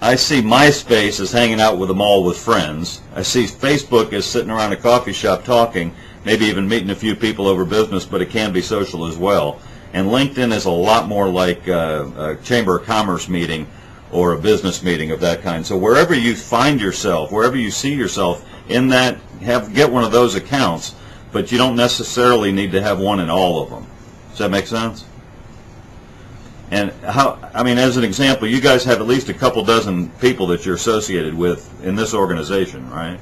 I see MySpace as hanging out with them all with friends. I see Facebook as sitting around a coffee shop talking, maybe even meeting a few people over business, but it can be social as well. And LinkedIn is a lot more like a Chamber of Commerce meeting or a business meeting of that kind. So wherever you find yourself, wherever you see yourself in that, get one of those accounts, but you don't necessarily need to have one in all of them. Does that make sense? And as an example, you guys have at least a couple dozen people that you're associated with in this organization, right?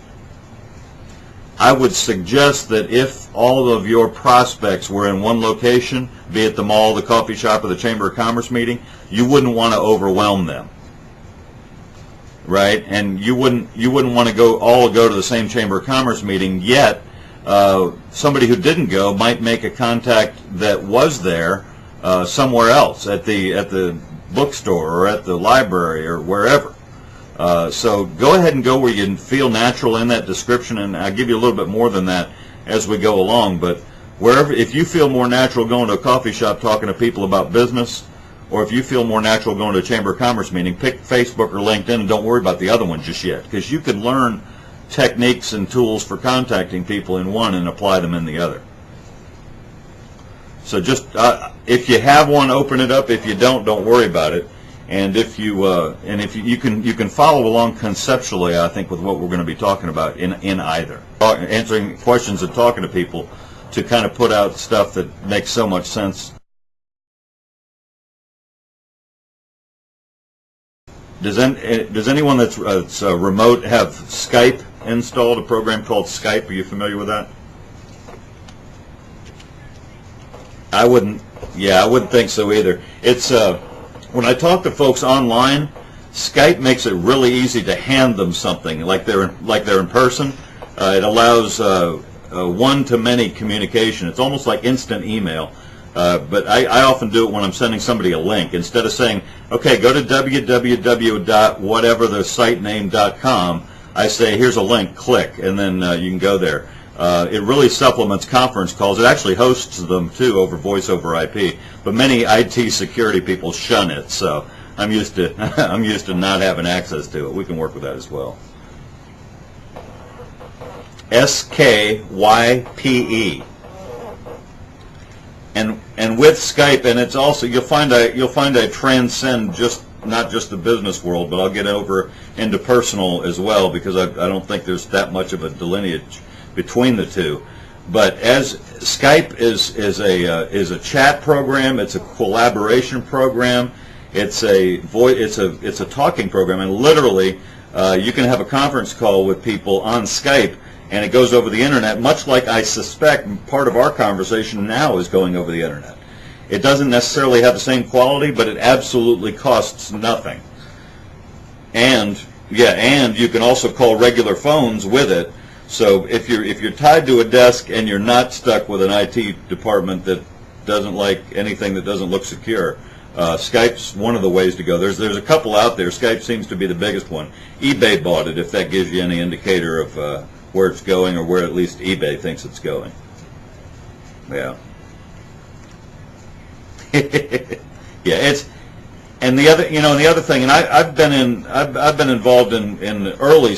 I would suggest that if all of your prospects were in one location, be it the mall, the coffee shop, or the Chamber of Commerce meeting, you wouldn't want to overwhelm them, right? And you wouldn't want to all go to the same Chamber of Commerce meeting. Yet somebody who didn't go might make a contact that was there somewhere else, at the bookstore or at the library or wherever. So go ahead and go where you feel natural in that description, and I'll give you a little bit more than that as we go along. But if you feel more natural going to a coffee shop talking to people about business, or if you feel more natural going to a Chamber of Commerce meeting, pick Facebook or LinkedIn and don't worry about the other one just yet, because you can learn techniques and tools for contacting people in one and apply them in the other. So just if you have one, open it up. If you don't worry about it. And if you can follow along conceptually, I think, with what we're going to be talking about in either answering questions and talking to people to kind of put out stuff that makes so much sense. Does anyone that's remote have Skype installed? A program called Skype? Are you familiar with that? I wouldn't think so either. It's when I talk to folks online, Skype makes it really easy to hand them something like they're in person. It allows one-to-many communication. It's almost like instant email. But I often do it when I'm sending somebody a link. Instead of saying, okay, go to www.whatever-the-site-name.com, I say, here's a link, click, and then you can go there. It really supplements conference calls. It actually hosts them too over voice over IP. But many IT security people shun it, so I'm used to not having access to it. We can work with that as well. SKYPE. And with Skype, and it's also you'll find I transcend not just the business world, but I'll get over into personal as well, because I don't think there's that much of a delineage between the two. But as Skype is a chat program, it's a collaboration program, it's a talking program, and literally you can have a conference call with people on Skype, and it goes over the internet, much like I suspect part of our conversation now is going over the internet. It doesn't necessarily have the same quality, but it absolutely costs nothing. And you can also call regular phones with it. So if you're tied to a desk and you're not stuck with an IT department that doesn't like anything that doesn't look secure, Skype's one of the ways to go. There's a couple out there. Skype seems to be the biggest one. eBay bought it, if that gives you any indicator of where it's going, or where at least eBay thinks it's going. Yeah. Yeah, and the other thing, and I've been involved in the early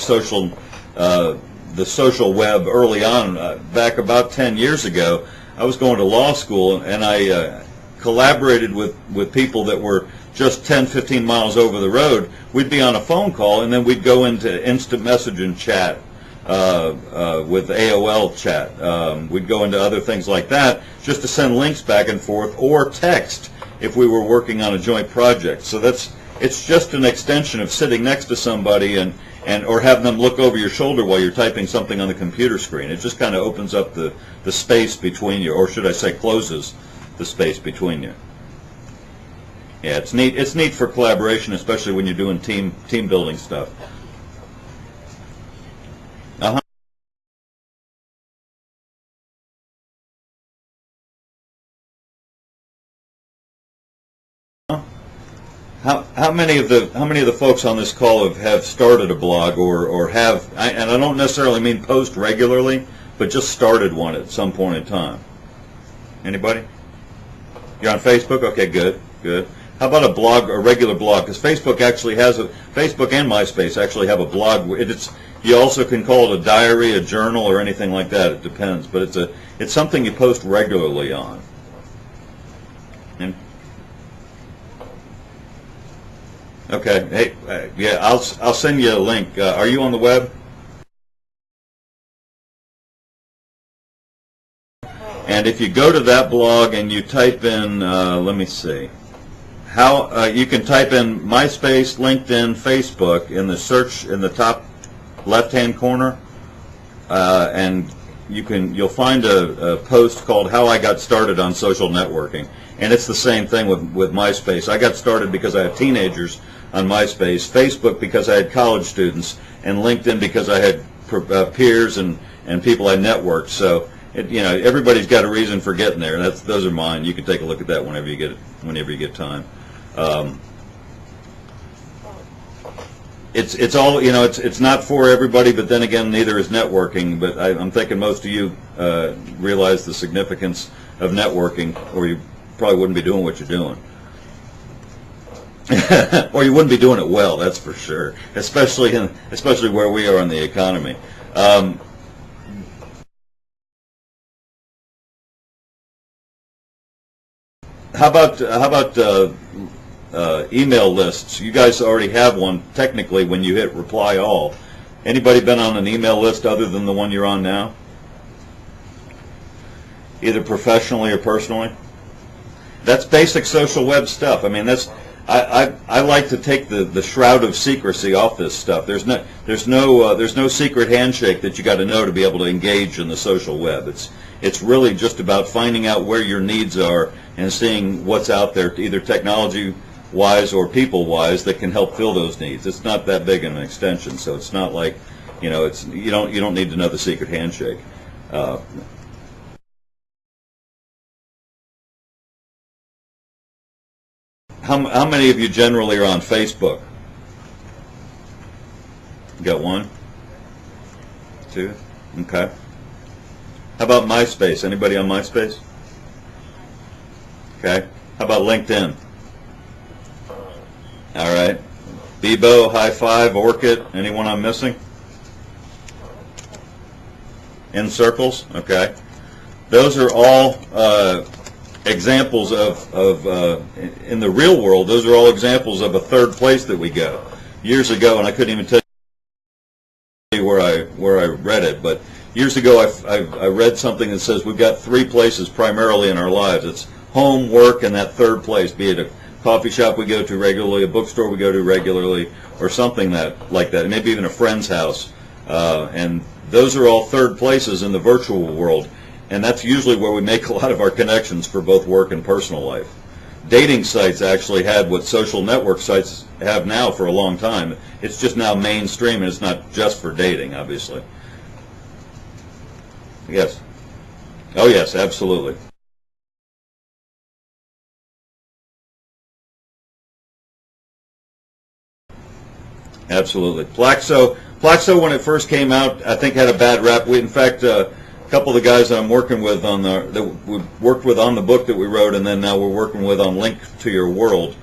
the social web early on, back about 10 years ago. I was going to law school, and I collaborated with people that were just 10, 15 miles over the road. We'd be on a phone call, and then we'd go into instant messaging chat with AOL chat. We'd go into other things like that just to send links back and forth, or text if we were working on a joint project. So it's just an extension of sitting next to somebody or having them look over your shoulder while you're typing something on the computer screen. It just kind of opens up the space between you, or should I say closes the space between you. Yeah, it's neat. It's neat for collaboration, especially when you're doing team building stuff. How many of the folks on this call have started a blog or have, and I don't necessarily mean post regularly, but just started one at some point in time? Anybody? You're on Facebook? Okay, good. How about a blog, a regular blog? Because Facebook actually has Facebook and MySpace actually have a blog. You also can call it a diary, a journal, or anything like that. It depends, but it's something you post regularly on. And, okay, hey, yeah, I'll send you a link. Are you on the web? And if you go to that blog and you type in, let me see. You can type in MySpace, LinkedIn, Facebook in the search in the top left-hand corner, and you'll find a post called "How I Got Started on Social Networking," and it's the same thing with MySpace. I got started because I had teenagers on MySpace, Facebook because I had college students, and LinkedIn because I had peers and people I networked. So everybody's got a reason for getting there. Those are mine. You can take a look at that whenever you get time. It's all, it's not for everybody, but then again, neither is networking. But I'm thinking most of you realize the significance of networking, or you probably wouldn't be doing what you're doing. Or you wouldn't be doing it well, that's for sure, especially where we are in the economy. How about email lists? You guys already have one technically when you hit reply all. Anybody been on an email list other than the one you're on now? Either professionally or personally? That's basic social web stuff. I mean, I like to take the shroud of secrecy off this stuff. There's no secret handshake that you got to know to be able to engage in the social web. It's really just about finding out where your needs are and seeing what's out there, either technology-wise or people-wise, that can help fill those needs. It's not that big an extension, so it's not like, you don't need to know the secret handshake. How many of you generally are on Facebook? You got one? Two? Okay. How about MySpace? Anybody on MySpace? Okay. How about LinkedIn? All right. Bebo, High Five, Orchid. Anyone I'm missing? In Circles? Okay. Those are all examples of in the real world, those are all examples of a third place that we go. Years ago, and I couldn't even tell you where I read it, but years ago I read something that says we've got three places primarily in our lives. It's home, work, and that third place, be it a coffee shop we go to regularly, a bookstore we go to regularly, or something like that, maybe even a friend's house. And those are all third places in the virtual world. And that's usually where we make a lot of our connections for both work and personal life. Dating sites actually had what social network sites have now for a long time. It's just now mainstream, and it's not just for dating, obviously. Yes. Oh, yes, absolutely. Absolutely. Plaxo, when it first came out, I think had a bad rap. In fact, a couple of the guys that I'm working with that we worked with on the book that we wrote, and then now we're working with on Link to Your World.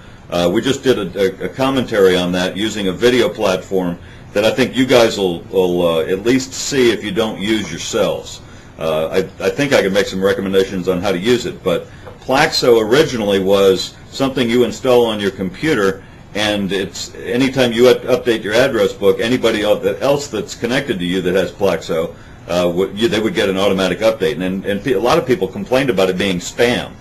We just did a commentary on that using a video platform that I think you guys will at least see if you don't use yourselves. I think I can make some recommendations on how to use it, but Plaxo originally was something you install on your computer, and it's anytime you update your address book, anybody else that's connected to you that has Plaxo, they would get an automatic update, and a lot of people complained about it being spam.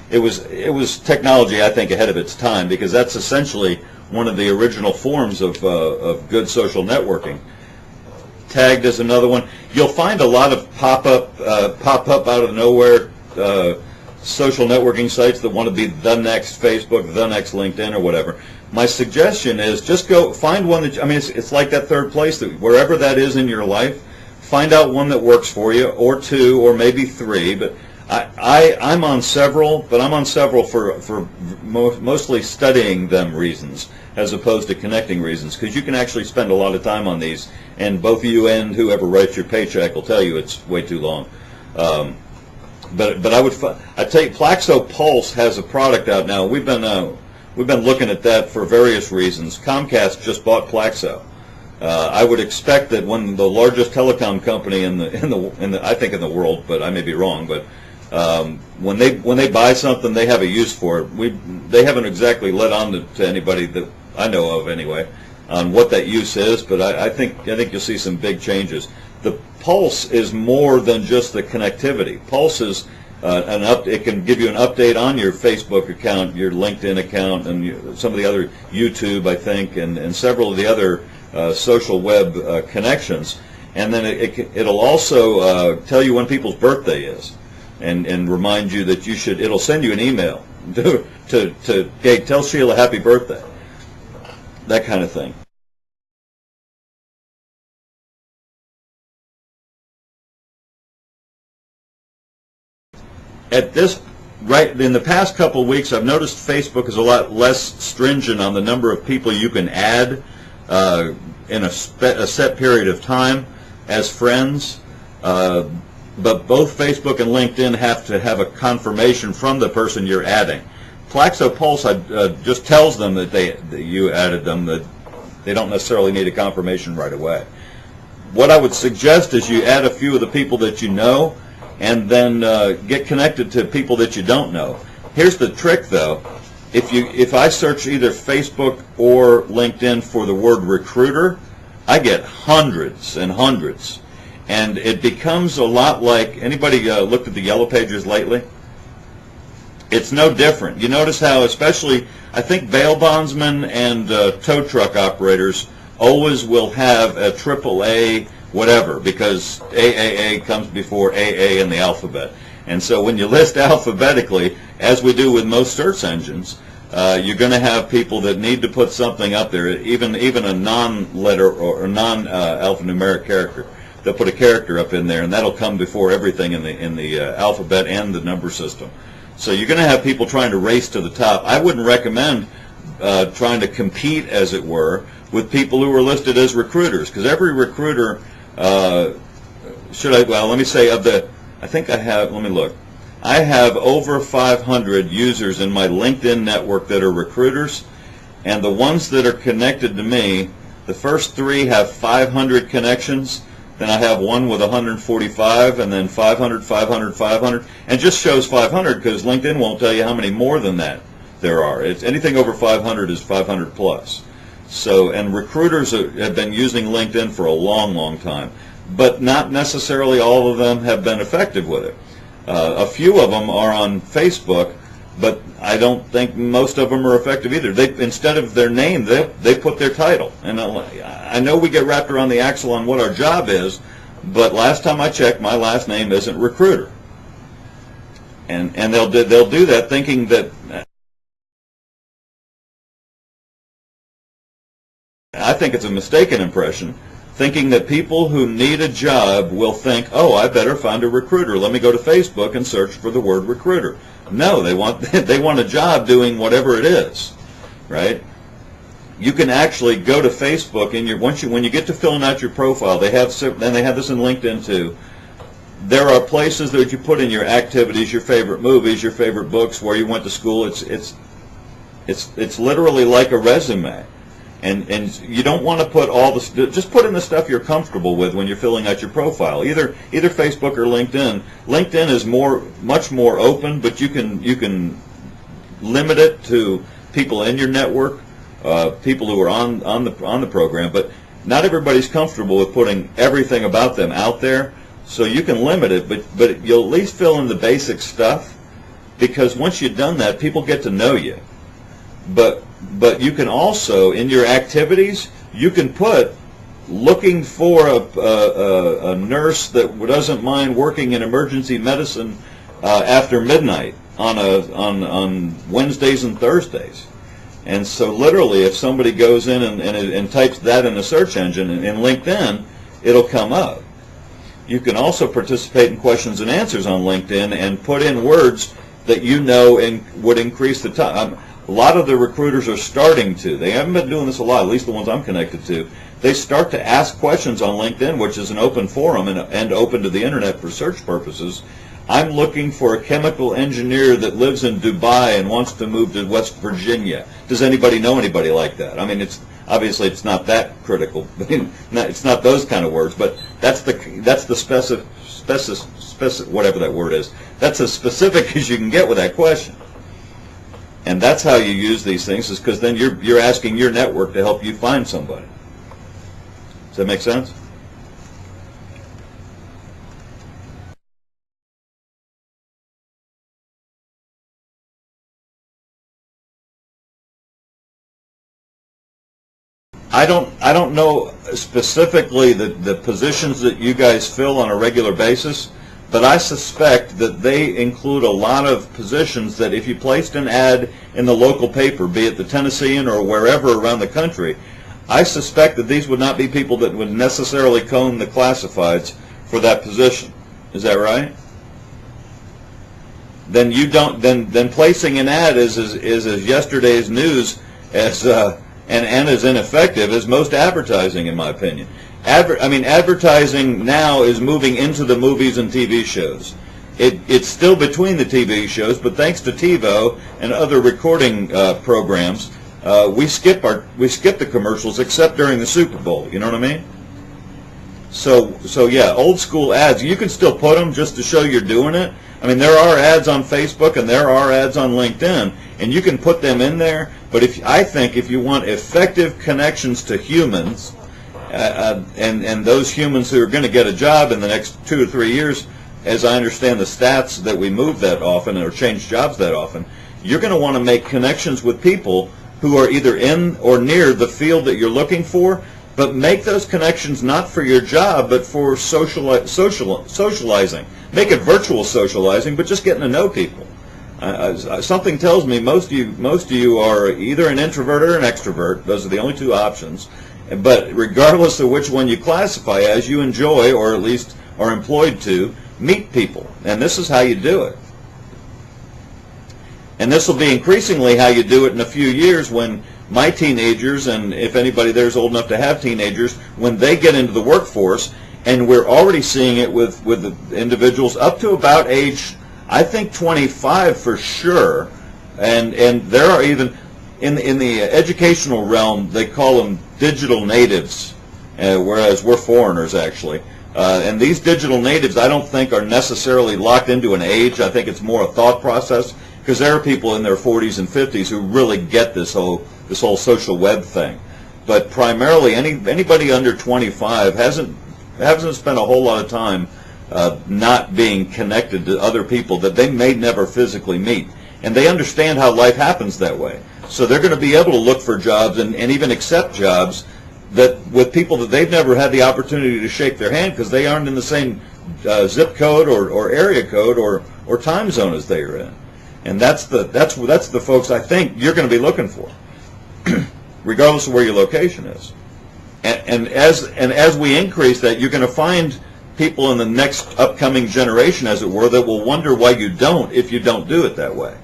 It was technology, I think, ahead of its time, because that's essentially one of the original forms of good social networking. Tagged is another one. You'll find a lot of pop up out of nowhere social networking sites that want to be the next Facebook, the next LinkedIn, or whatever. My suggestion is just go find one that, I mean, it's like that third place, that wherever that is in your life, find out one that works for you, or two, or maybe three. But I'm on several, but I'm on several for mostly studying them reasons, as opposed to connecting reasons, because you can actually spend a lot of time on these, and both you and whoever writes your paycheck will tell you it's way too long. But I tell you, Plaxo Pulse has a product out now. We've been we've been looking at that for various reasons. Comcast just bought Plaxo. I would expect that when the largest telecom company in the I think in the world, but I may be wrong, but when they buy something, they have a use for it. They haven't exactly let on to anybody that I know of anyway on what that use is, but I think you'll see some big changes. The Pulse is more than just the connectivity. Pulse is it can give you an update on your Facebook account, your LinkedIn account, and some of the other YouTube, I think, and several of the other social web connections. And then it'll also tell you when people's birthday is, and remind you that you should. It'll send you an email to hey, tell Sheila happy birthday, that kind of thing. Right in the past couple of weeks, I've noticed Facebook is a lot less stringent on the number of people you can add in a set period of time as friends. But both Facebook and LinkedIn have to have a confirmation from the person you're adding. Plaxo Pulse just tells them that you added them, that they don't necessarily need a confirmation right away. What I would suggest is you add a few of the people that you know, and then get connected to people that you don't know. Here's the trick, though. If I search either Facebook or LinkedIn for the word recruiter, I get hundreds and hundreds. And it becomes a lot like, anybody looked at the Yellow Pages lately? It's no different. You notice how, especially, I think bail bondsmen and tow truck operators always will have a AAA whatever, because AAA comes before AA in the alphabet. And so when you list alphabetically, as we do with most search engines, you're going to have people that need to put something up there, even a non-letter or non-alphanumeric character. They'll put a character up in there, and that'll come before everything in the alphabet and the number system. So you're going to have people trying to race to the top. I wouldn't recommend trying to compete, as it were, with people who are listed as recruiters, because every recruiter let me say, I think I have, let me look. I have over 500 users in my LinkedIn network that are recruiters, and the ones that are connected to me, the first 3 have 500 connections, then I have one with 145, and then 500, 500, 500, and just shows 500 because LinkedIn won't tell you how many more than that there are. It's anything over 500 is 500 plus. So, and recruiters have been using LinkedIn for a long, long time, but not necessarily all of them have been effective with it. A few of them are on Facebook, but I don't think most of them are effective either. Instead of their name, they put their title. And I know we get wrapped around the axle on what our job is, but last time I checked, my last name isn't recruiter. And they'll do that thinking that. I think it's a mistaken impression, thinking that people who need a job will think, oh, I better find a recruiter. Let me go to Facebook and search for the word recruiter. No, they want a job doing whatever it is, right? You can actually go to Facebook and when you get to filling out your profile, they have this in LinkedIn too. There are places that you put in your activities, your favorite movies, your favorite books, where you went to school. It's literally like a resume. And you don't want to put all the just put in the stuff you're comfortable with when you're filling out your profile. Either Facebook or LinkedIn. LinkedIn is much more open, but you can limit it to people in your network, people who are on the program. But not everybody's comfortable with putting everything about them out there, so you can limit it. But you'll at least fill in the basic stuff, because once you've done that, people get to know you. But you can also, in your activities, you can put looking for a nurse that doesn't mind working in emergency medicine after midnight on Wednesdays and Thursdays. And so literally, if somebody goes in and types that in a search engine in LinkedIn, it'll come up. You can also participate in questions and answers on LinkedIn and put in words that you know and would increase the time. A lot of the recruiters are starting to. They haven't been doing this a lot, at least the ones I'm connected to. They start to ask questions on LinkedIn, which is an open forum and open to the internet for search purposes. I'm looking for a chemical engineer that lives in Dubai and wants to move to West Virginia. Does anybody know anybody like that? I mean, it's obviously it's not that critical. It's not those kind of words, but that's the whatever that word is. That's as specific as you can get with that question. And that's how you use these things, is because then you're asking your network to help you find somebody. Does that make sense? I don't know specifically the positions that you guys fill on a regular basis, but I suspect that they include a lot of positions that if you placed an ad in the local paper, be it the Tennessean or wherever around the country, I suspect that these would not be people that would necessarily comb the classifieds for that position. Is that right? Then you don't. Then placing an ad is as yesterday's news as and as ineffective as most advertising, in my opinion. Advertising now is moving into the movies and TV shows. It's still between the TV shows, but thanks to TiVo and other recording programs, we skip the commercials except during the Super Bowl. You know what I mean? So yeah, old school ads, you can still put them just to show you're doing it. I mean, there are ads on Facebook and there are ads on LinkedIn, and you can put them in there. But I think if you want effective connections to humans, and those humans who are going to get a job in the next 2 or 3 years, as I understand the stats that we move that often or change jobs that often, you're going to want to make connections with people who are either in or near the field that you're looking for, but make those connections not for your job, but for socializing. Make it virtual socializing, but just getting to know people. Something tells me most of you are either an introvert or an extrovert. Those are the only two options. But regardless of which one you classify as, you enjoy, or at least are employed to, meet people. And this is how you do it. And this will be increasingly how you do it in a few years when my teenagers, and if anybody there is old enough to have teenagers, when they get into the workforce, and we're already seeing it with the individuals up to about age, I think 25 for sure, and there are even, in the educational realm, they call them digital natives, whereas we're foreigners actually. And these digital natives, I don't think, are necessarily locked into an age. I think it's more a thought process, because there are people in their 40s and 50s who really get this whole social web thing. But primarily, anybody under 25 hasn't spent a whole lot of time not being connected to other people that they may never physically meet. And they understand how life happens that way. So they're going to be able to look for jobs and even accept jobs that with people that they've never had the opportunity to shake their hand because they aren't in the same zip code or area code or time zone as they are in. And that's the folks I think you're going to be looking for, regardless of where your location is. And as we increase that, you're going to find people in the next upcoming generation, as it were, that will wonder why you don't if you don't do it that way.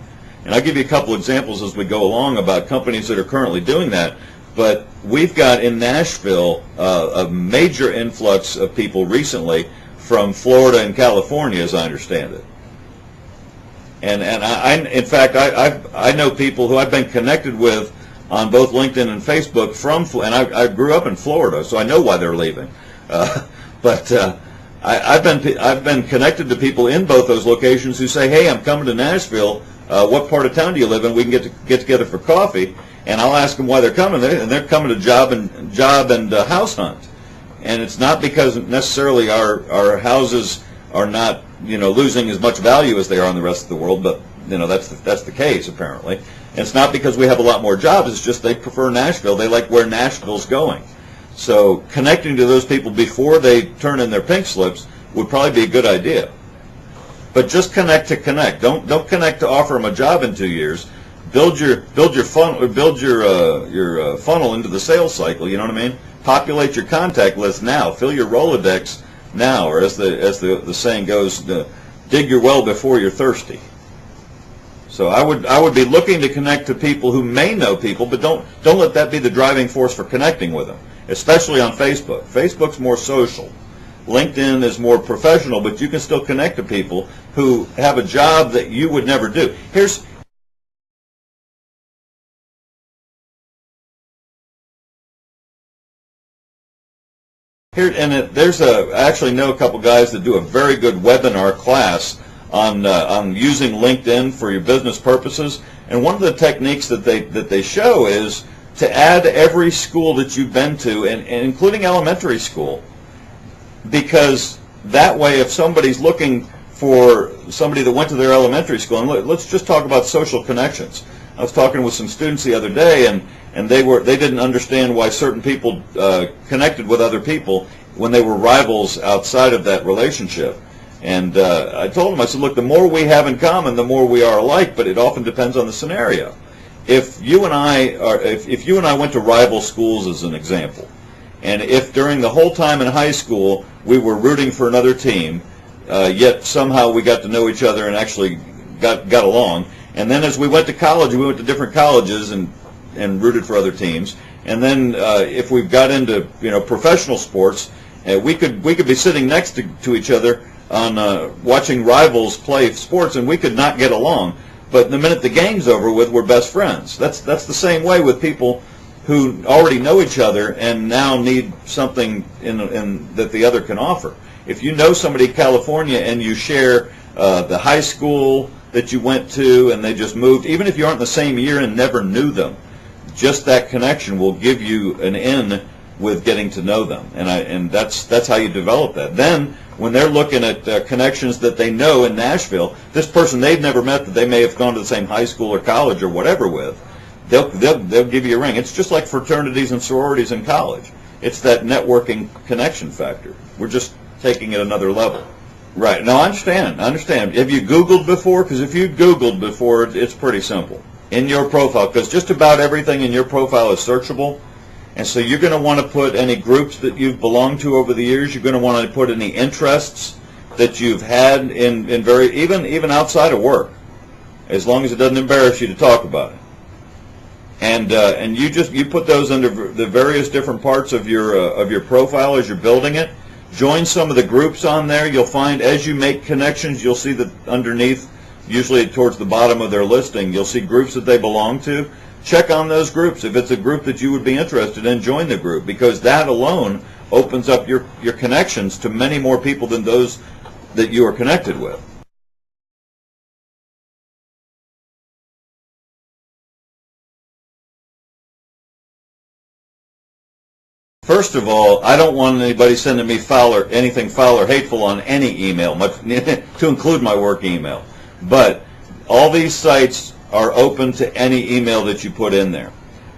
And I'll give you a couple examples as we go along about companies that are currently doing that. But we've got in Nashville a major influx of people recently from Florida and California, as I understand it. And in fact, I know people who I've been connected with on both LinkedIn and Facebook and I grew up in Florida, so I know why they're leaving. But I've been connected to people in both those locations who say, "Hey, I'm coming to Nashville. What part of town do you live in? We can get together for coffee." And I'll ask them why they're coming there, and they're coming to job and house hunt. And it's not because necessarily our houses are not losing as much value as they are in the rest of the world, but that's the case apparently. And it's not because we have a lot more jobs. It's just they prefer Nashville. They like where Nashville's going. So connecting to those people before they turn in their pink slips would probably be a good idea. But just connect to connect. Don't connect to offer them a job in 2 years. Build your funnel into the sales cycle. You know what I mean? Populate your contact list now. Fill your Rolodex now, or as the saying goes, dig your well before you're thirsty. So I would be looking to connect to people who may know people, but don't let that be the driving force for connecting with them, especially on Facebook. Facebook's more social. LinkedIn is more professional, but you can still connect to people who have a job that you would never do. I actually know a couple guys that do a very good webinar class on using LinkedIn for your business purposes. And one of the techniques that they show is to add every school that you've been to, and including elementary school, because that way, if somebody's looking for somebody that went to their elementary school, and let's just talk about social connections. I was talking with some students the other day, and they didn't understand why certain people connected with other people when they were rivals outside of that relationship. And I told them, I said, look, the more we have in common, the more we are alike, but it often depends on the scenario. If you and I went to rival schools, as an example, and if during the whole time in high school we were rooting for another team, yet somehow we got to know each other and actually got along, and then as we went to college, we went to different colleges and rooted for other teams, and then if we got into professional sports, we could be sitting next to each other on watching rivals play sports, and we could not get along. But the minute the game's over with, we're best friends. That's the same way with people who already know each other and now need something that the other can offer. If you know somebody in California and you share the high school that you went to and they just moved, even if you aren't in the same year and never knew them, just that connection will give you an in with getting to know them, and that's how you develop that. Then when they're looking at connections that they know in Nashville, this person they've never met that they may have gone to the same high school or college or whatever with, they'll give you a ring. It's just like fraternities and sororities in college. It's that networking connection factor. We're just taking it another level. Right. No, I understand. Have you Googled before? Because if you've Googled before, it's pretty simple. In your profile, because just about everything in your profile is searchable. And so you're going to want to put any groups that you've belonged to over the years. You're going to want to put any interests that you've had in even outside of work, as long as it doesn't embarrass you to talk about it. And you put those under the various different parts of your profile as you're building it. Join some of the groups on there. You'll find as you make connections, you'll see that underneath, usually towards the bottom of their listing, you'll see groups that they belong to. Check on those groups. If it's a group that you would be interested in, join the group, because that alone opens up your connections to many more people than those that you are connected with. First of all, I don't want anybody sending me anything foul or hateful on any email, to include my work email. But all these sites are open to any email that you put in there.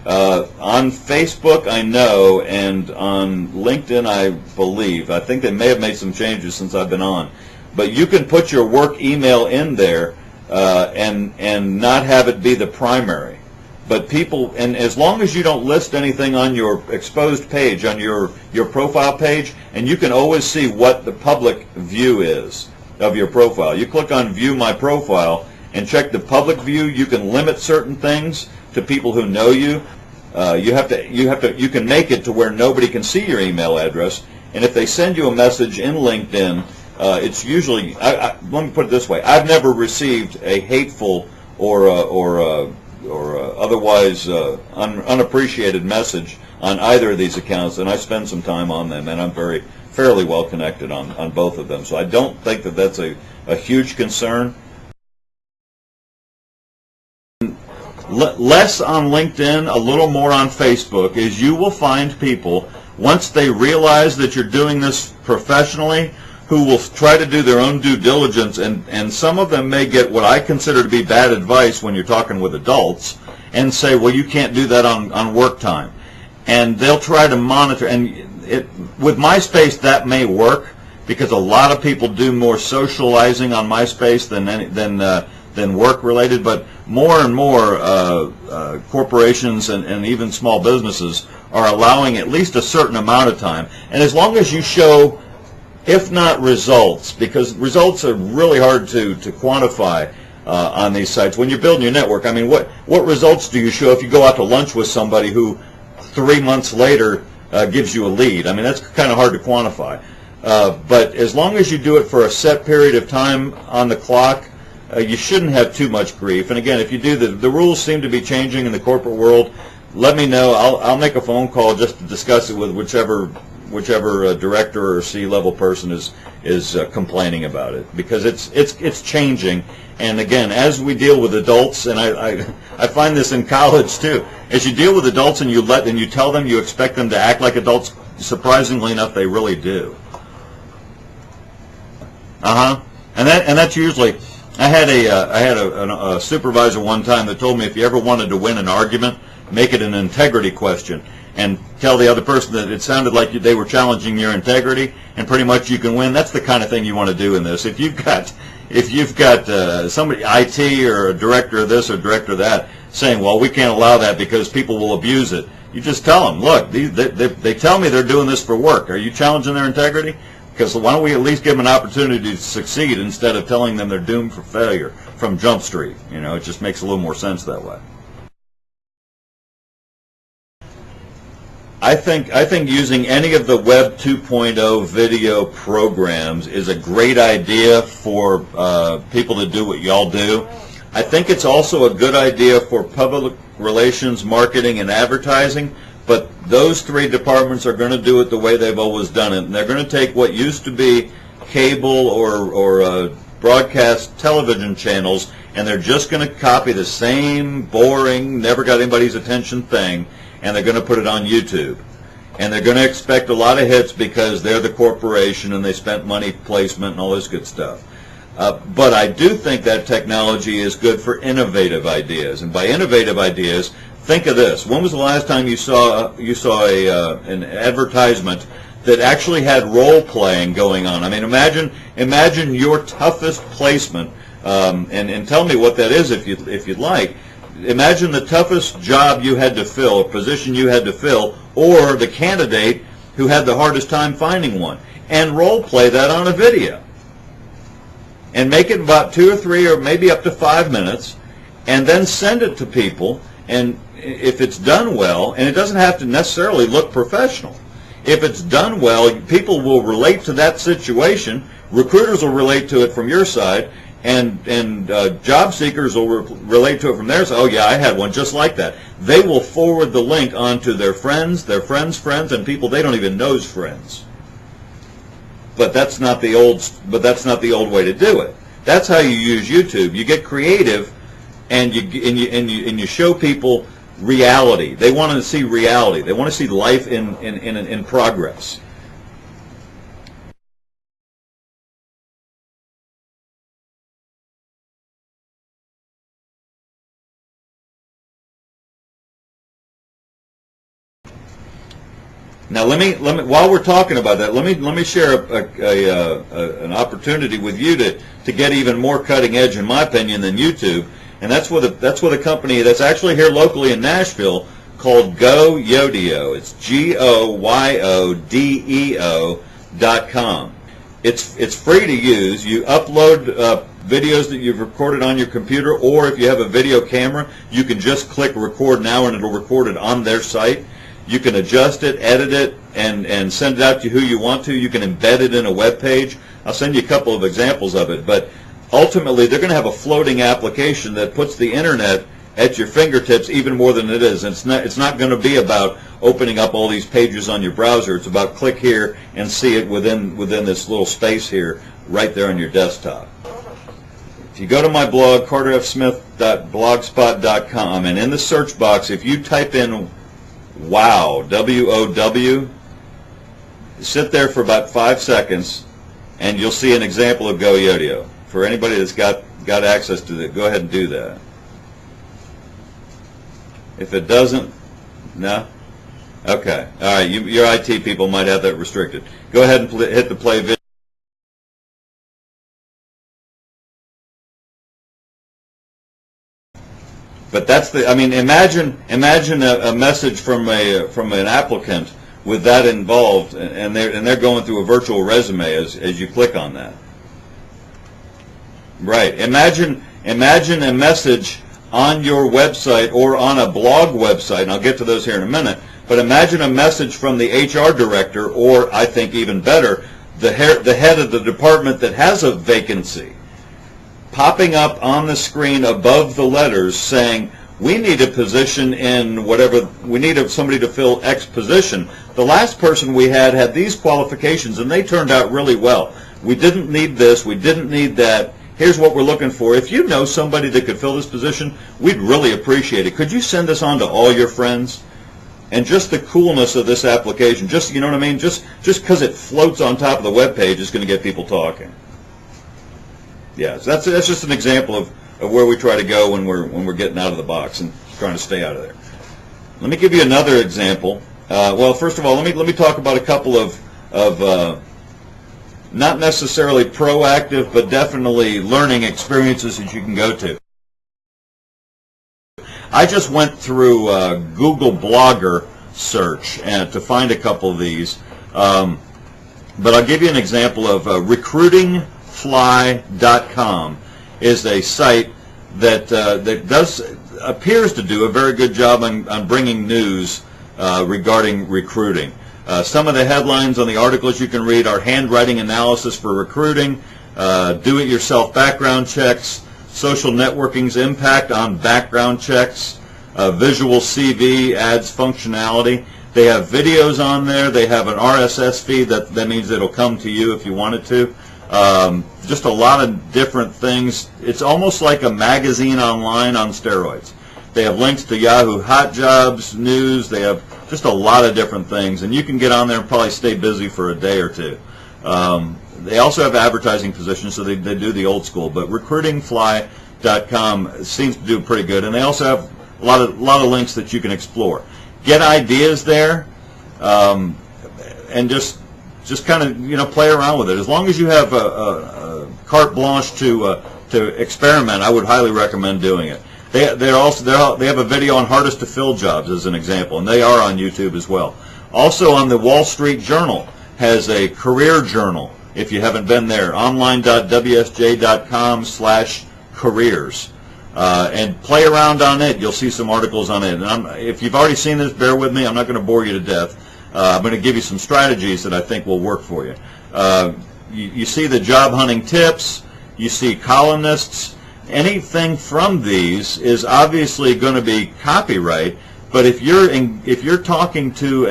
On Facebook, I know, and on LinkedIn, I think they may have made some changes since I've been on. But you can put your work email in there and not have it be the primary. But people, and as long as you don't list anything on your exposed page, on your profile page, and you can always see what the public view is of your profile. You click on View My Profile and check the public view. You can limit certain things to people who know you. You can make it to where nobody can see your email address. And if they send you a message in LinkedIn, it's usually, let me put it this way: I've never received a hateful or otherwise unappreciated message on either of these accounts, and I spend some time on them, and I'm fairly well connected on both of them. So I don't think that that's a huge concern. Less on LinkedIn, a little more on Facebook, is you will find people, once they realize that you're doing this professionally, who will try to do their own due diligence, and some of them may get what I consider to be bad advice when you're talking with adults, and say, well, you can't do that on work time. And they'll try to monitor, and with MySpace that may work, because a lot of people do more socializing on MySpace than work-related, but more and more corporations and even small businesses are allowing at least a certain amount of time. And as long as you show, if not results, because results are really hard to quantify, on these sites. When you're building your network, I mean, what results do you show if you go out to lunch with somebody who 3 months later gives you a lead? I mean, that's kind of hard to quantify. But as long as you do it for a set period of time on the clock, you shouldn't have too much grief. And again, if you do, the rules seem to be changing in the corporate world. Let me know. I'll make a phone call just to discuss it with whichever director or C-level person is complaining about it, because it's changing. And again, as we deal with adults, and I find this in college too, as you deal with adults and you tell them you expect them to act like adults, surprisingly enough, they really do. And that's usually. I had a supervisor one time that told me if you ever wanted to win an argument, make it an integrity question and tell the other person that it sounded like they were challenging your integrity, and pretty much you can win. That's the kind of thing you want to do in this. If you've got somebody, IT or a director of this or director of that, saying, well, we can't allow that because people will abuse it, you just tell them, look, they tell me they're doing this for work. Are you challenging their integrity? Because why don't we at least give them an opportunity to succeed instead of telling them they're doomed for failure from Jump Street? You know, it just makes a little more sense that way. I think using any of the Web 2.0 video programs is a great idea for people to do what y'all do. I think it's also a good idea for public relations, marketing, and advertising. But those three departments are going to do it the way they've always done it. And they're going to take what used to be cable or broadcast television channels, and they're just going to copy the same boring, never got anybody's attention thing, and they're going to put it on YouTube. And they're going to expect a lot of hits because they're the corporation and they spent money placement and all this good stuff. But I do think that technology is good for innovative ideas. And by innovative ideas, think of this. When was the last time you saw an advertisement that actually had role playing going on? I mean, imagine your toughest placement, and tell me what that is if you'd like. Imagine the toughest job you had to fill, a position you had to fill, or the candidate who had the hardest time finding one, and role play that on a video, and make it about 2 or 3 or maybe up to 5 minutes, and then send it to people. And if it's done well, and it doesn't have to necessarily look professional, if it's done well, people will relate to that situation, recruiters will relate to it from your side, and job seekers will relate to it from theirs. Oh yeah, I had one just like that. They will forward the link onto their friends' friends, and people they don't even know's friends. But that's not the old way to do it. That's how you use YouTube. You get creative, and you show people reality. They want to see reality. They want to see life in progress. Now, while we're talking about that, let me share an opportunity with you to get even more cutting edge, in my opinion, than YouTube, and that's with a company that's actually here locally in Nashville called GoYodeo. It's GoYodeo.com. It's free to use. You upload videos that you've recorded on your computer, or if you have a video camera, you can just click record now and it'll record it on their site. You can adjust it, edit it, and send it out to who you want to. You can embed it in a web page. I'll send you a couple of examples of it. But ultimately, they're going to have a floating application that puts the internet at your fingertips even more than it is. And it's not going to be about opening up all these pages on your browser. It's about click here and see it within this little space here, right there on your desktop. If you go to my blog, carterfsmith.blogspot.com, and in the search box, if you type in WOW, W-O-W, sit there for about 5 seconds, and you'll see an example of GoYodeo. For anybody that's got access to it, go ahead and do that. If it doesn't, no? Okay. All right. Your IT people might have that restricted. Go ahead and hit the play video. But that's imagine a message from an applicant with that involved, and they're going through a virtual resume as you click on that. Right. Imagine a message on your website or on a blog website, and I'll get to those here in a minute, but imagine a message from the HR director, or I think even better, the head of the department that has a vacancy, popping up on the screen above the letters saying, we need a position in whatever, we need somebody to fill X position. The last person we had these qualifications, and they turned out really well. We didn't need this, we didn't need that. Here's what we're looking for. If you know somebody that could fill this position, we'd really appreciate it. Could you send this on to all your friends? And just the coolness of this application, just, you know what I mean? Just because it floats on top of the web page is going to get people talking. Yeah, so that's just an example of where we try to go when we're getting out of the box and trying to stay out of there. Let me give you another example. Well, first of all, let me talk about a couple of not necessarily proactive, but definitely learning experiences that you can go to. I just went through Google Blogger search to find a couple of these, but I'll give you an example of recruitingfly.com is a site that appears to do a very good job on bringing news regarding recruiting. Some of the headlines on the articles you can read are handwriting analysis for recruiting, do-it-yourself background checks, social networking's impact on background checks, visual CV adds functionality. They have videos on there. They have an RSS feed that means it'll come to you if you want it to. Just a lot of different things. It's almost like a magazine online on steroids. They have links to Yahoo Hot Jobs, news. They have just a lot of different things, and you can get on there and probably stay busy for a day or two. They also have advertising positions, so they do the old school, but recruitingfly.com seems to do pretty good, and they also have a lot of links that you can explore. Get ideas there, and just kind of play around with it. As long as you have a carte blanche to experiment, I would highly recommend doing it. They have a video on hardest to fill jobs as an example, and they are on YouTube as well. Also on the Wall Street Journal has a career journal. If you haven't been there, online.wsj.com/careers, and play around on it. You'll see some articles on it. And if you've already seen this, bear with me. I'm not going to bore you to death. I'm going to give you some strategies that I think will work for you. You see the job hunting tips. You see columnists. Anything from these is obviously going to be copyright, but if you're talking to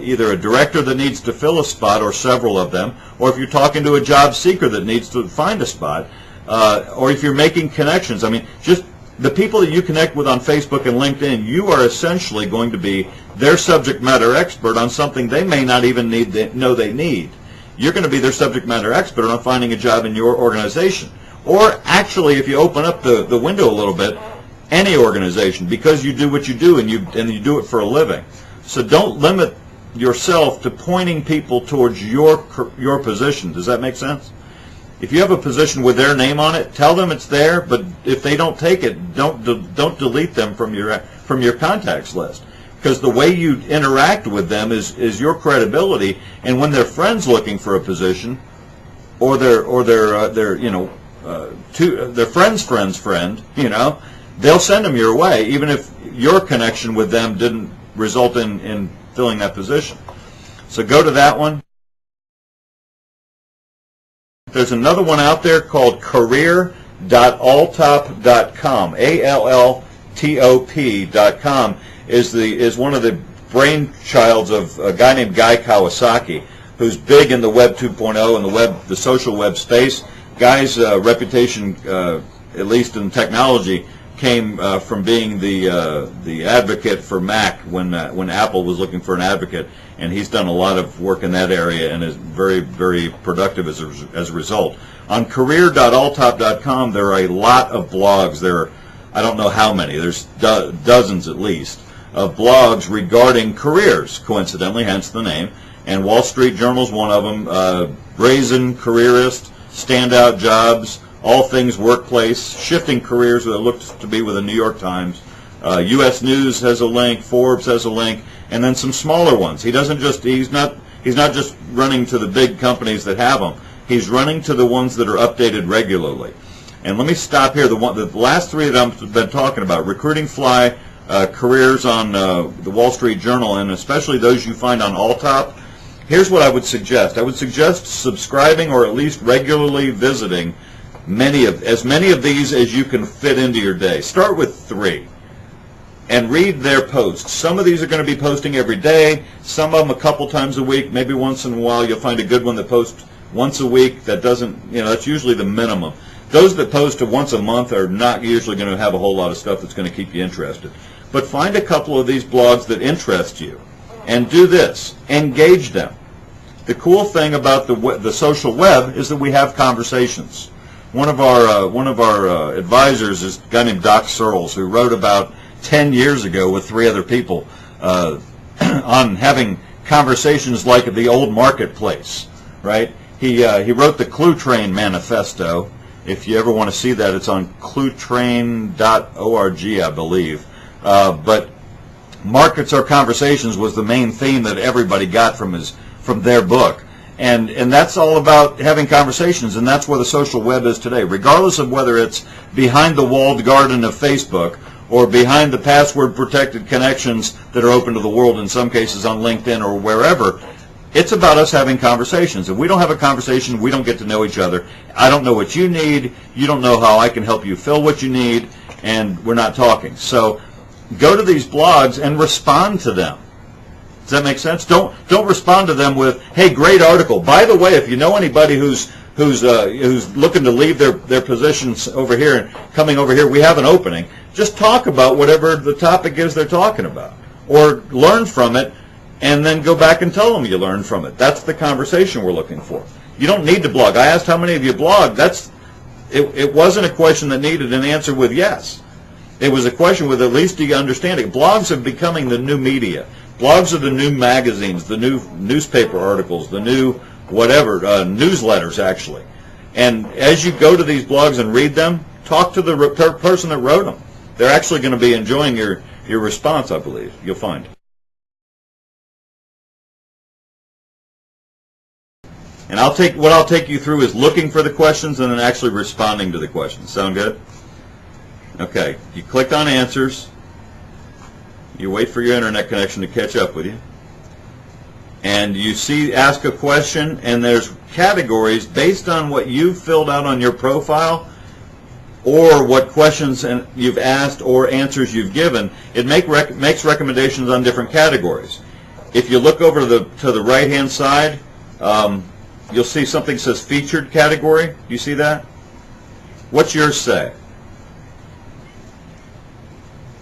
either a director that needs to fill a spot or several of them, or if you're talking to a job seeker that needs to find a spot, or if you're making connections, I mean, just the people that you connect with on Facebook and LinkedIn, you are essentially going to be their subject matter expert on something they may not even know they need. You're going to be their subject matter expert on finding a job in your organization. Or actually, if you open up the window a little bit, any organization, because you do what you do and you do it for a living. So don't limit yourself to pointing people towards your position. Does that make sense? If you have a position with their name on it, tell them it's there. But if they don't take it, don't delete them from your contacts list. Because the way you interact with them is your credibility. And when their friends looking for a position, or their friend's friend's friend, they'll send them your way, even if your connection with them didn't result in filling that position. So go to that one. There's another one out there called career.alltop.com. ALLTOP.com is one of the brainchilds of a guy named Guy Kawasaki, who's big in the Web 2.0 and the social web space. Guy's reputation, at least in technology, came from being the advocate for Mac when Apple was looking for an advocate, and he's done a lot of work in that area and is very, very productive as a result. On career.alltop.com, there are a lot of blogs. There are, I don't know how many. There's dozens at least of blogs regarding careers. Coincidentally, hence the name. And Wall Street Journal's one of them. Brazen Careerist, Standout Jobs, All Things Workplace, Shifting Careers, that looks to be with the New York Times. U.S. News has a link, Forbes has a link, and then some smaller ones. He's not just running to the big companies that have them. He's running to the ones that are updated regularly. And let me stop here. The last three that I've been talking about: Recruiting Fly, careers on the Wall Street Journal, and especially those you find on Alltop. Here's what I would suggest. I would suggest subscribing or at least regularly visiting as many of these as you can fit into your day. Start with 3 and read their posts. Some of these are going to be posting every day, some of them a couple times a week. Maybe once in a while you'll find a good one that posts once a week. That doesn't, that's usually the minimum. Those that post once a month are not usually going to have a whole lot of stuff that's going to keep you interested. But find a couple of these blogs that interest you and do this. Engage them. The cool thing about the social web is that we have conversations. One of our advisors is a guy named Doc Searles, who wrote about 10 years ago with 3 other people on having conversations like at the old marketplace, right? He wrote the Clue Train Manifesto. If you ever want to see that, it's on cluetrain.org, I believe. But Markets Are Conversations was the main theme that everybody got from their book. And that's all about having conversations, and that's where the social web is today. Regardless of whether it's behind the walled garden of Facebook or behind the password-protected connections that are open to the world, in some cases on LinkedIn or wherever, it's about us having conversations. If we don't have a conversation, we don't get to know each other. I don't know what you need. You don't know how I can help you fill what you need, and we're not talking. So go to these blogs and respond to them. Does that make sense? Don't respond to them with, "Hey, great article. By the way, if you know anybody who's looking to leave their positions over here and coming over here, we have an opening." Just talk about whatever the topic is they're talking about, or learn from it, and then go back and tell them you learned from it. That's the conversation we're looking for. You don't need to blog. I asked how many of you blog. It wasn't a question that needed an answer with yes. It was a question with at least do you understand it. Blogs are becoming the new media. Blogs are the new magazines, the new newspaper articles, the new whatever, newsletters actually. And as you go to these blogs and read them, talk to the person that wrote them. They're actually going to be enjoying your response, I believe. You'll find. And what I'll take you through is looking for the questions and then actually responding to the questions. Sound good? Okay. You clicked on answers. You wait for your internet connection to catch up with you. And you see ask a question, and there's categories based on what you've filled out on your profile or what questions you've asked or answers you've given. It makes recommendations on different categories. If you look over to the right-hand side, you'll see something that says featured category. Do you see that? What's yours say?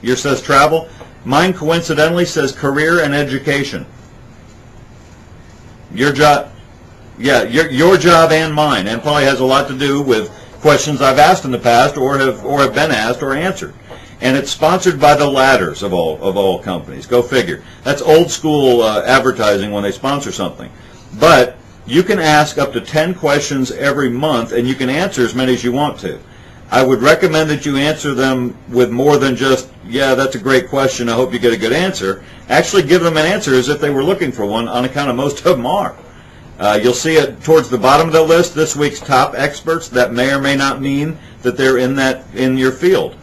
Yours says travel. Mine coincidentally says career and education. Your job, yeah, your job and mine, and probably has a lot to do with questions I've asked in the past or have been asked or answered. And it's sponsored by the Ladders of all companies. Go figure. That's old school advertising when they sponsor something. But you can ask up to 10 questions every month, and you can answer as many as you want to. I would recommend that you answer them with more than just, yeah, that's a great question, I hope you get a good answer. Actually give them an answer as if they were looking for one, on account of most of them are. You'll see it towards the bottom of the list, this week's top experts. That may or may not mean that they're in your field,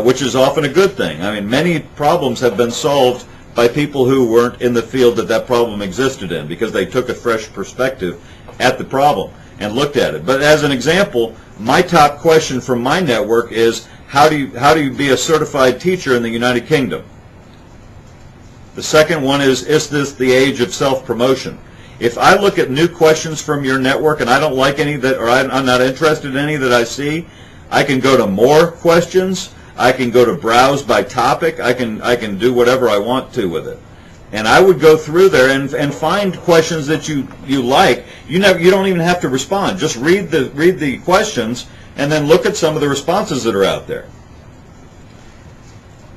which is often a good thing. I mean, many problems have been solved by people who weren't in the field that problem existed in, because they took a fresh perspective at the problem and looked at it. But as an example, my top question from my network is, how do you be a certified teacher in the United Kingdom? The second one is this the age of self-promotion? If I look at new questions from your network and I don't like any or I'm not interested in any that I see, I can go to more questions. I can go to browse by topic. I can do whatever I want to with it. And I would go through there and find questions that you like. You don't even have to respond. Just read the questions and then look at some of the responses that are out there.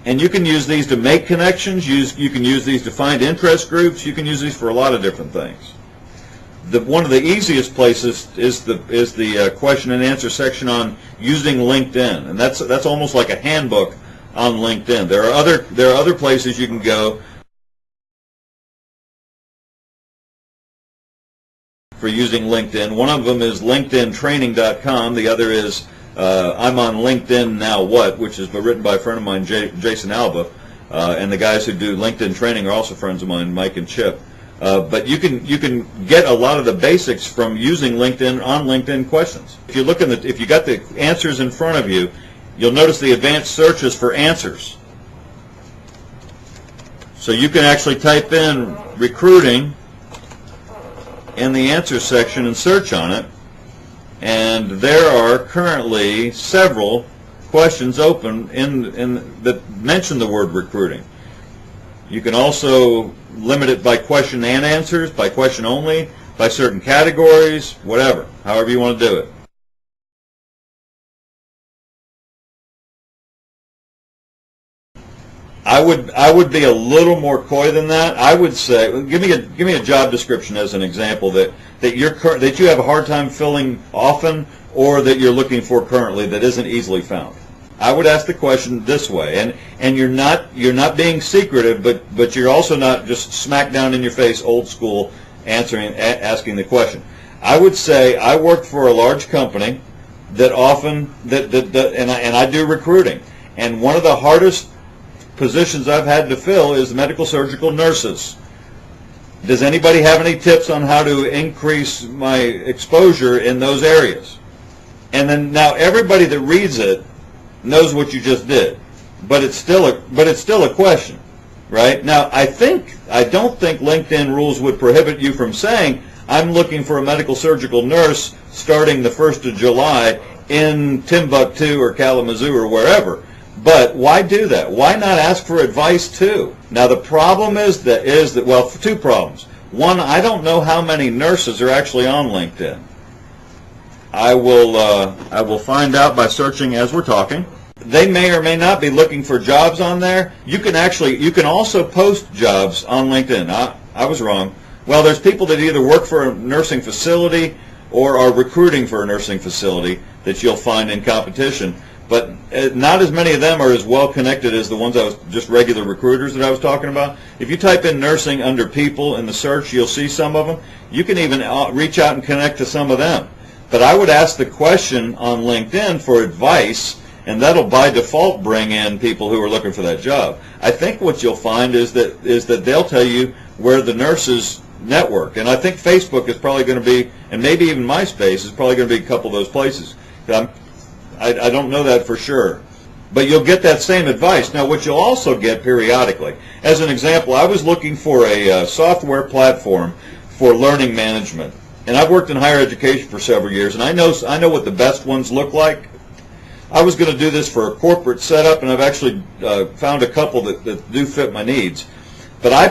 And you can use these to make connections. You can use these to find interest groups. You can use these for a lot of different things. One of the easiest places is the question and answer section on using LinkedIn, and that's almost like a handbook on LinkedIn. There are other places you can go for using LinkedIn. One of them is LinkedIntraining.com. The other is I'm on LinkedIn Now What, which is written by a friend of mine, Jason Alba, and the guys who do LinkedIn training are also friends of mine, Mike and Chip. But you can get a lot of the basics from using LinkedIn on LinkedIn questions. If you look if you got the answers in front of you, you'll notice the advanced searches for answers. So you can actually type in recruiting in the answers section and search on it, and there are currently several questions open that mention the word recruiting. You can also limit it by question and answers, by question only, by certain categories, whatever, however you want to do it. I would be a little more coy than that. I would say, give me a job description as an example that you have a hard time filling often, or that you're looking for currently that isn't easily found. I would ask the question this way, and you're not being secretive, but you're also not just smack down in your face, old school asking the question. I would say I work for a large company and I do recruiting, and one of the hardest positions I've had to fill is medical surgical nurses. Does anybody have any tips on how to increase my exposure in those areas? And then now everybody that reads it knows what you just did, but it's still a question, right? Now I don't think LinkedIn rules would prohibit you from saying I'm looking for a medical surgical nurse starting the 1st of July in Timbuktu or Kalamazoo or wherever. But why do that? Why not ask for advice too? Now the problem is that well, two problems. One, I don't know how many nurses are actually on LinkedIn. I will find out by searching as we're talking. They may or may not be looking for jobs on there. You can also post jobs on LinkedIn. I was wrong. Well, there's people that either work for a nursing facility or are recruiting for a nursing facility that you'll find in competition. But not as many of them are as well connected as the ones just regular recruiters that I was talking about. If you type in nursing under people in the search, you'll see some of them. You can even reach out and connect to some of them. But I would ask the question on LinkedIn for advice, and that'll by default bring in people who are looking for that job. I think what you'll find is that they'll tell you where the nurses network, and I think Facebook is probably going to be, and maybe even MySpace is probably going to be a couple of those places. I don't know that for sure, but you'll get that same advice. Now, what you'll also get periodically, as an example, I was looking for a software platform for learning management, and I've worked in higher education for several years, and I know what the best ones look like. I was going to do this for a corporate setup, and I've actually found a couple that do fit my needs. But I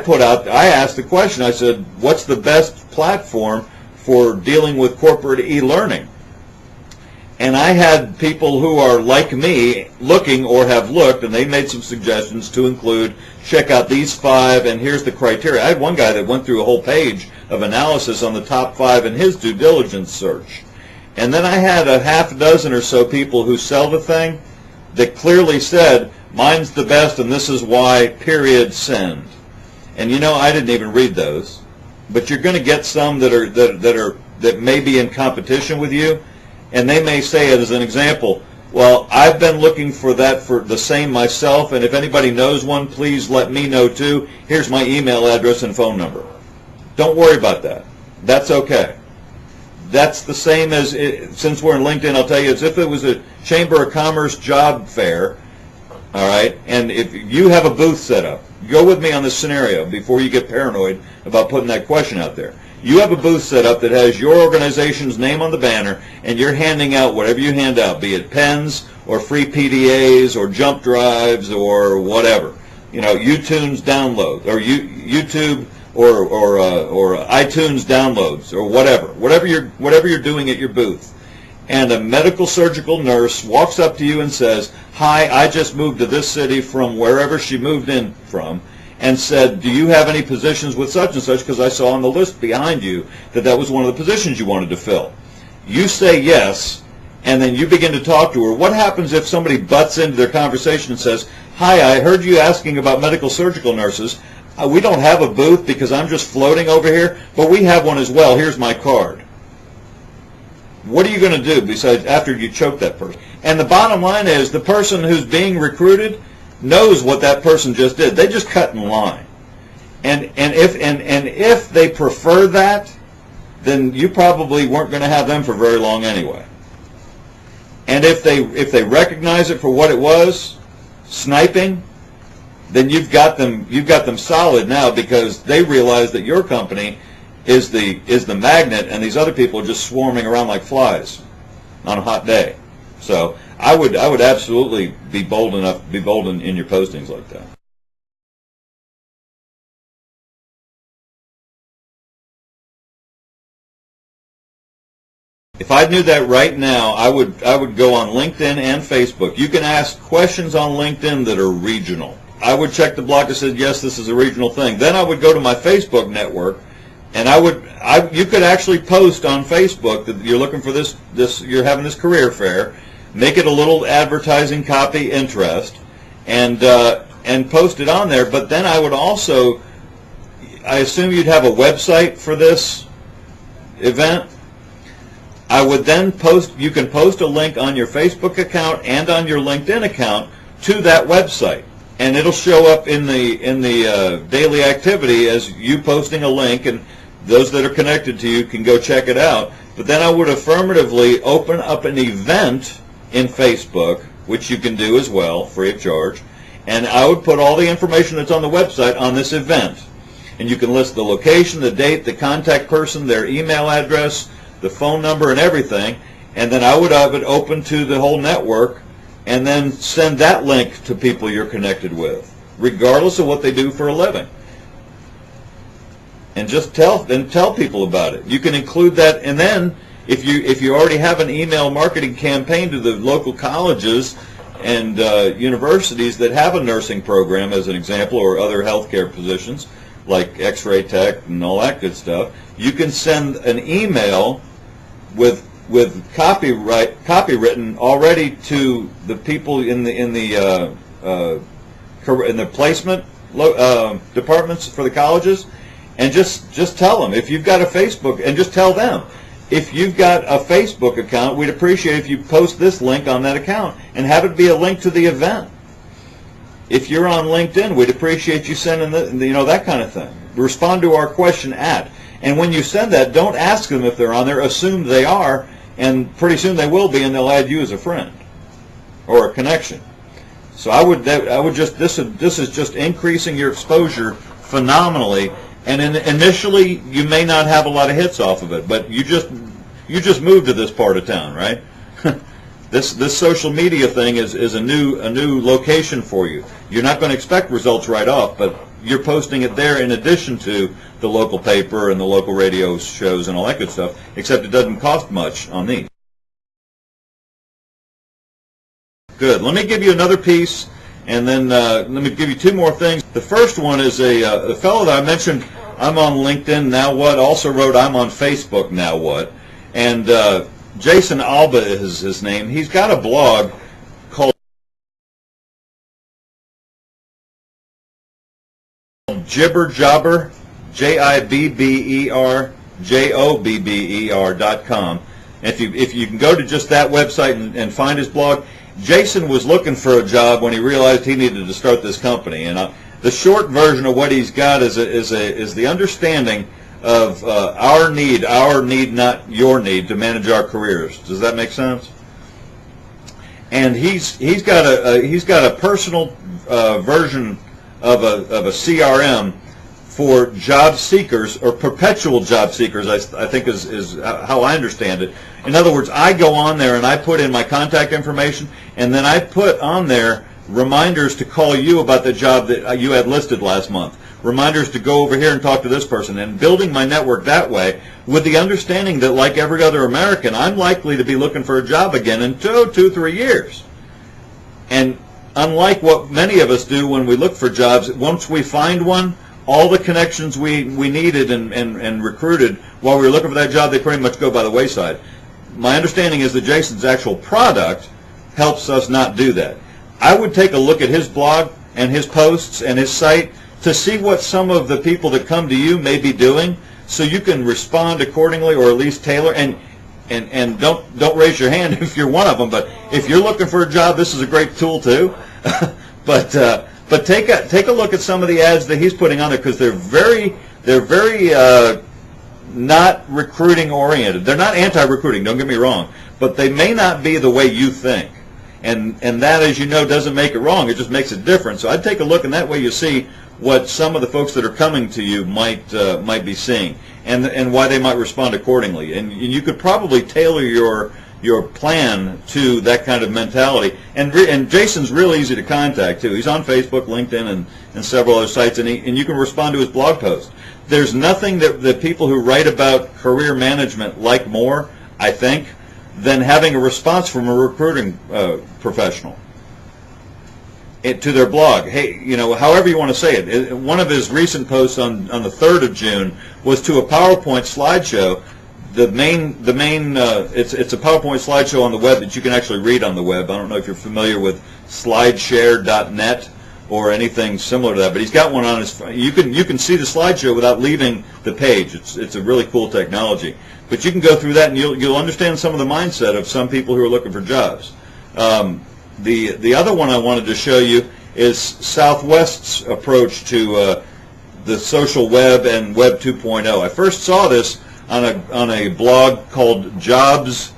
asked the question, I said, what's the best platform for dealing with corporate e-learning? And I had people who are like me looking or have looked, and they made some suggestions to include, check out these 5, and here's the criteria. I had one guy that went through a whole page of analysis on the top 5 in his due diligence search. And then I had a half dozen or so people who sell the thing that clearly said, mine's the best and this is why, period, send. And I didn't even read those. But you're going to get some that may be in competition with you. And they may say it as an example, well, I've been looking for that for the same myself, and if anybody knows one, please let me know too. Here's my email address and phone number. Don't worry about that. That's okay. That's the same as, since we're in LinkedIn, I'll tell you, as if it was a Chamber of Commerce job fair, all right, and if you have a booth set up, go with me on this scenario before you get paranoid about putting that question out there. You have a booth set up that has your organization's name on the banner, and you're handing out whatever you hand out, be it pens or free PDAs or jump drives or whatever. YouTube downloads or YouTube or iTunes downloads or whatever you're doing at your booth. And a medical surgical nurse walks up to you and says, "Hi, I just moved to this city from wherever she moved in from, and said, do you have any positions with such and such, because I saw on the list behind you that was one of the positions you wanted to fill." You say yes, and then you begin to talk to her. What happens if somebody butts into their conversation and says, "Hi, I heard you asking about medical surgical nurses. We don't have a booth because I'm just floating over here, but we have one as well. Here's my card." What are you going to do besides after you choke that person? And the bottom line is the person who's being recruited knows what that person just did. They just cut in line. And if they prefer that, then you probably weren't going to have them for very long anyway. And if they recognize it for what it was, sniping, then you've got them solid now, because they realize that your company is the magnet, and these other people are just swarming around like flies on a hot day. So I would absolutely be bold in your postings like that. If I knew that right now, I would go on LinkedIn and Facebook. You can ask questions on LinkedIn that are regional. I would check the block that said, yes, this is a regional thing. Then I would go to my Facebook network, and you could actually post on Facebook that you're looking for this you're having this career fair, make it a little advertising copy interest, and post it on there. But then I would also, I assume you'd have a website for this event. I would then you can post a link on your Facebook account and on your LinkedIn account to that website, and it'll show up in the daily activity as you posting a link, and those that are connected to you can go check it out. But then I would affirmatively open up an event in Facebook, which you can do as well, free of charge, and I would put all the information that's on the website on this event. And you can list the location, the date, the contact person, their email address, the phone number, and everything, and then I would have it open to the whole network, and then send that link to people you're connected with, regardless of what they do for a living. And just tell people about it. You can include that, and then if you already have an email marketing campaign to the local colleges and universities that have a nursing program, as an example, or other healthcare positions like X-ray tech and all that good stuff, you can send an email with copywritten already to the people in the placement departments for the colleges, and just tell them, if you've got a Facebook, and just tell them, if you've got a Facebook account, we'd appreciate if you post this link on that account and have it be a link to the event. If you're on LinkedIn, we'd appreciate you sending that kind of thing. Respond to our question at. And when you send that, don't ask them if they're on there. Assume they are, and pretty soon they will be, and they'll add you as a friend or a connection. So this is just increasing your exposure phenomenally. And initially, you may not have a lot of hits off of it, but you just moved to this part of town, right? This social media thing is a new location for you. You're not going to expect results right off, but you're posting it there in addition to the local paper and the local radio shows and all that good stuff, except it doesn't cost much on these. Good. Let me give you another piece, and then let me give you two more things. The first one is a fellow that I mentioned, I'm on LinkedIn, now what, also wrote I'm on Facebook, now what. And Jason Alba is his name. He's got a blog called Jibberjobber, JIBBERJOBBER.com. If you can go to just that website and find his blog. Jason was looking for a job when he realized he needed to start this company, and the short version of what he's got is the understanding of our need, not your need, to manage our careers. Does that make sense? And he's got a personal version of a CRM for job seekers, or perpetual job seekers, I think is how I understand it. In other words, I go on there and I put in my contact information, and then I put on there reminders to call you about the job that you had listed last month, reminders to go over here and talk to this person, and building my network that way, with the understanding that, like every other American, I'm likely to be looking for a job again in 2-3 years. And unlike what many of us do when we look for jobs, once we find one, all the connections we needed and recruited while we were looking for that job, they pretty much go by the wayside. My understanding is that Jason's actual product helps us not do that. I would take a look at his blog and his posts and his site to see what some of the people that come to you may be doing, so you can respond accordingly, or at least tailor. And don't raise your hand if you're one of them, but if you're looking for a job, this is a great tool too. but take a look at some of the ads that he's putting on there, because they're very not recruiting oriented. They're not anti-recruiting, don't get me wrong, but they may not be the way you think. And that, as you know, doesn't make it wrong. It just makes it different. So I'd take a look, and that way you see what some of the folks that are coming to you might be seeing, and why they might respond accordingly. And you could probably tailor your plan to that kind of mentality. And Jason's really easy to contact too. He's on Facebook, LinkedIn, and several other sites, and you can respond to his blog post. There's nothing that people who write about career management like more, I think, than having a response from a recruiting professional to their blog. Hey, however you want to say it. One of his recent posts on the 3rd of June was to a PowerPoint slideshow. It's a PowerPoint slideshow on the web that you can actually read on the web. I don't know if you're familiar with slideshare.net or anything similar to that, but he's got one on his. You can see the slideshow without leaving the page. It's a really cool technology. But you can go through that, and you'll understand some of the mindset of some people who are looking for jobs. The other one I wanted to show you is Southwest's approach to the social web and Web 2.0. I first saw this on a blog called Jobs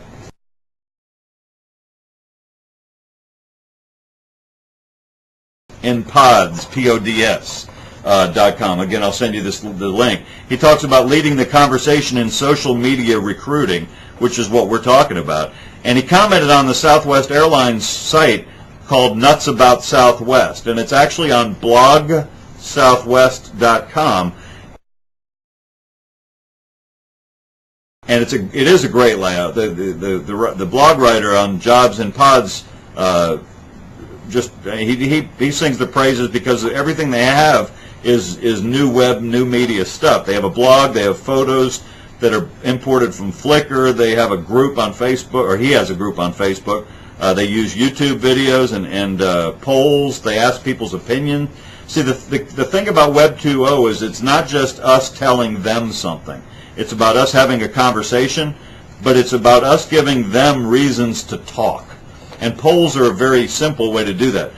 in Pods, Pods. .com. Again, I'll send you the link. He talks about leading the conversation in social media recruiting, which is what we're talking about. And he commented on the Southwest Airlines site called Nuts About Southwest, and it's actually on blogsouthwest.com. And it is a great layout. The blog writer on Jobs and Pods he sings the praises, because everything they have is new web, new media stuff. They have a blog, they have photos that are imported from Flickr, they have a group on Facebook, or he has a group on Facebook. They use YouTube videos and polls. They ask people's opinion. See, the thing about Web 2.0 is it's not just us telling them something. It's about us having a conversation, but it's about us giving them reasons to talk. And polls are a very simple way to do that.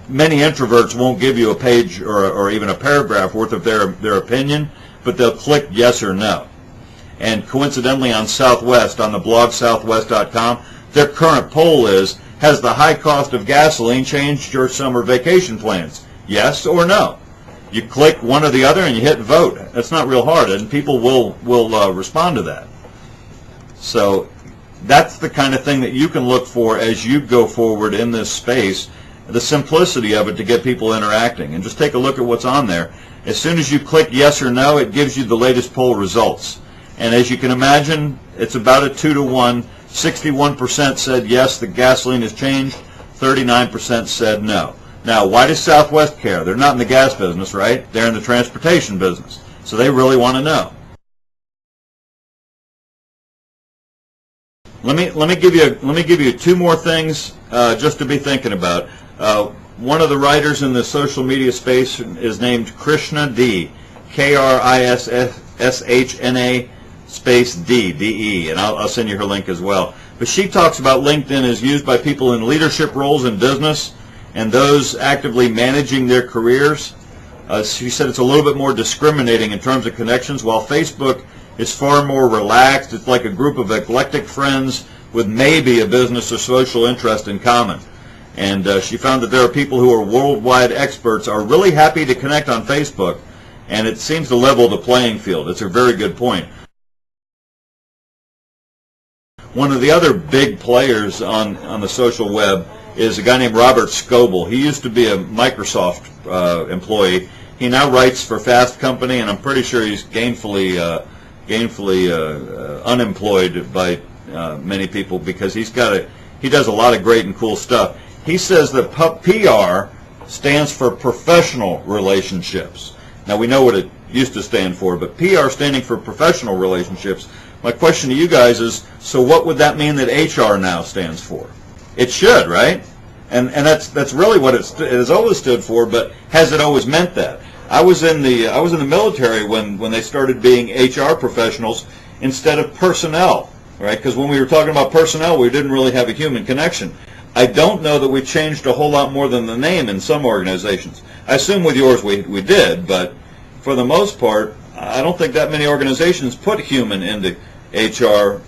Many introverts won't give you a page or even a paragraph worth of their opinion, but they'll click yes or no. And coincidentally, on Southwest, on the blog southwest.com, their current poll is, has the high cost of gasoline changed your summer vacation plans? Yes or no? You click one or the other and you hit vote. That's not real hard, and people will respond to that. So that's the kind of thing that you can look for as you go forward in this space, the simplicity of it to get people interacting. And just take a look at what's on there. As soon as you click yes or no, it gives you the latest poll results. And as you can imagine, it's about a 2-to-1. 61% said yes, the gasoline has changed. 39% said no. Now, why does Southwest care? They're not in the gas business, right? They're in the transportation business. So they really want to know. Let me give you two more things just to be thinking about. One of the writers in the social media space is named Krishna D, Krishna space D, and I'll send you her link as well. But she talks about LinkedIn is used by people in leadership roles in business and those actively managing their careers. She said it's a little bit more discriminating in terms of connections, while Facebook is far more relaxed. It's like a group of eclectic friends with maybe a business or social interest in common. And she found that there are people who are worldwide experts are really happy to connect on Facebook, and it seems to level the playing field. It's a very good point. One of the other big players on the social web is a guy named Robert Scoble. He used to be a Microsoft employee. He now writes for Fast Company, and I'm pretty sure he's gainfully unemployed by many people, because he does a lot of great and cool stuff. He says that PR stands for professional relationships. Now, we know what it used to stand for, but PR standing for professional relationships. My question to you guys is, so what would that mean that HR now stands for? It should, right? And that's really what it has always stood for, but has it always meant that? I was in the military when they started being HR professionals instead of personnel right? Because when we were talking about personnel, we didn't really have a human connection. I don't know that we changed a whole lot more than the name in some organizations. I assume with yours we did, but for the most part, I don't think that many organizations put human into HR,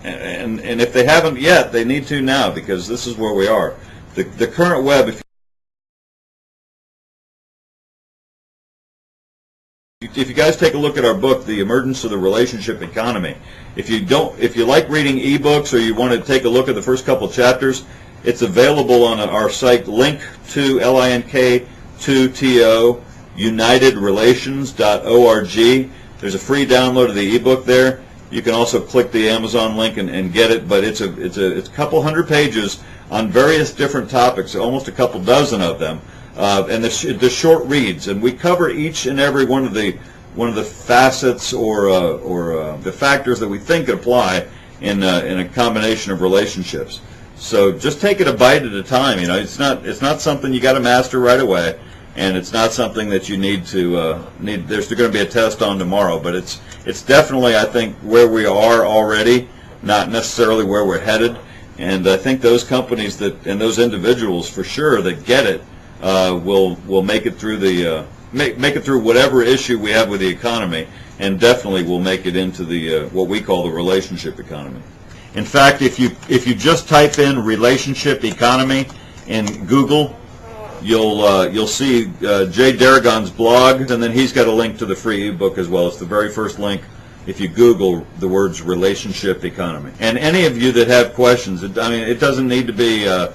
and if they haven't yet, they need to now, because this is where we are. The current web, if you guys take a look at our book, The Emergence of the Relationship Economy, if you like reading ebooks or you want to take a look at the first couple chapters, it's available on our site, link2 unitedrelations.org. There's a free download of the ebook there. You can also click the Amazon link and get it, but it's a couple hundred pages on various different topics, almost a couple dozen of them. And the short reads, and we cover each and every one of the facets or the factors that we think apply in a combination of relationships. So just take it a bite at a time. You know, it's not something you got to master right away, and it's not something that you need to There's going to be a test on tomorrow, but it's definitely, I think, where we are already, not necessarily where we're headed. And I think those companies and those individuals for sure that get it will make it through make it through whatever issue we have with the economy, and definitely will make it into the what we call the relationship economy. In fact, if you just type in relationship economy in Google, you'll see Jay Darragon's blog, and then he's got a link to the free ebook as well. It's the very first link if you Google the words relationship economy. And any of you that have questions, it doesn't need to be a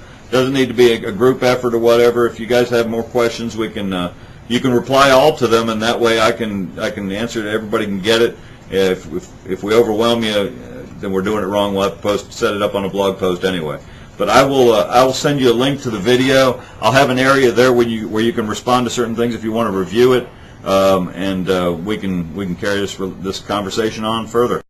group effort or whatever. If you guys have more questions, you can reply all to them, and that way I can answer it. Everybody can get it. If we overwhelm you, then we're doing it wrong. We'll have to set it up on a blog post anyway. But I will send you a link to the video. I'll have an area there where you can respond to certain things if you want to review it, and we can carry this conversation on further.